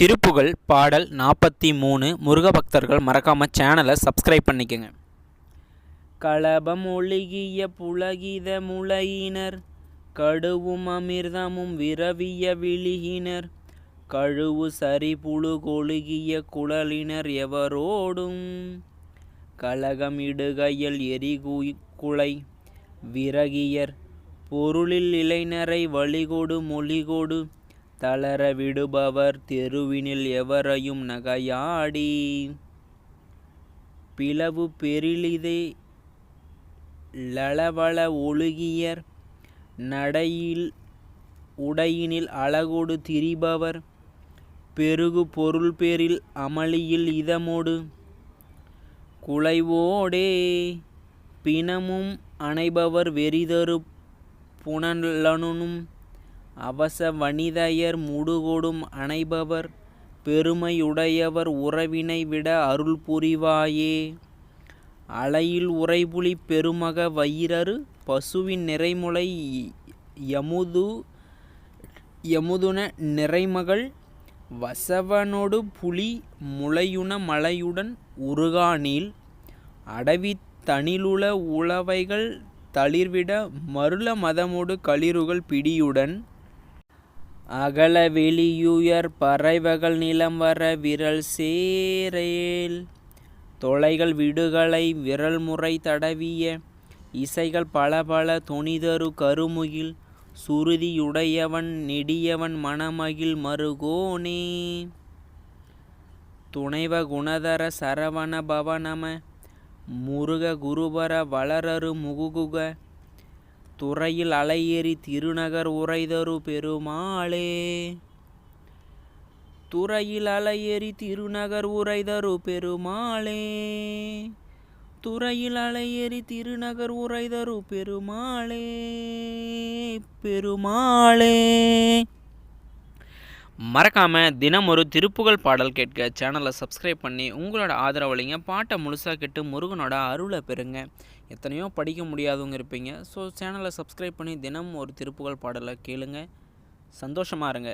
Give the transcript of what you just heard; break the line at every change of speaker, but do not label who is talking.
திருப்புகழ் பாடல் 43 முருக பக்தர்கள் மறக்காமல் சேனலை சப்ஸ்கிரைப் பண்ணிக்கங்க. களபம் ஒழுகிய புலகித முளையினர் கடுவும் அமிர்தமும் விரவிய விழியினர் கழுவு சரி புழு கொழுகிய குழலினர் எவரோடும் கலகம் இடுகையல் எரிகுலை விறகியர் பொருளில் இளைஞரை வழிகொடு மொழிகொடு தளர விடுபவர் தெருவினில் எவரையும் நகையாடி பிளவு பெரிலிதே லளவள ஒழுகியர் நடையில் உடையினில் அழகொடு திரிபவர் பெருகு பொருள் பேரில் அமளியில் இதமோடு குலைவோடே பிணமும் அணைபவர் வெறிதரு புனலனும் அவச வனிதையர் முடுகொடும் அணைபவர் பெருமையுடையவர் உறவினை விட அருள் புரிவாயே. அலையில் உறைபுலி பெருமக வயிரரு பசுவின் நிறைமுலை யமுதுன நிறைமகள் வசவனொடு புலி முளையுன மலையுடன் உருகானில் அடவி தனிலுள உளவைகள் தளிர்விட மருள மதமொடு களிறுகள் பிடியுடன் அகல வெளியுயர் பறைவகள் நிலம் வர விரல் சேரேல் தொலைகள் விடுகளை விரல் முறை தடவிய இசைகள் பலபல தொனிதரு கருமுகில் சுருதியுடையவன் நெடியவன் மணமகிழ் மருகோனே. துணைவ குணதர சரவண பவனம முருக குருபர வளரரு முகுகுக துறையில் அலையேறி திருநகர் உரைதரு பெருமாளே. துறையில் அலையேறி திருநகர் உரைதரு பெருமாளே. துறையில் அலையேறி திருநகர் உரைதரு பெருமாளே. பெருமாளே. மறக்காமல் தினம் ஒரு திருப்புகழ் பாடல் கேட்க சேனலை சப்ஸ்கிரைப் பண்ணி உங்களோட ஆதரவளிங்க. பாட்டை முழுசாக கேட்டு முருகனோட அருளை பெறுங்க. எத்தனையோ படிக்க முடியாதவங்க இருப்பீங்க. ஸோ சேனலை சப்ஸ்கிரைப் பண்ணி தினம் ஒரு திருப்புகழ் பாடலை கேளுங்க. சந்தோஷமாக இருங்க.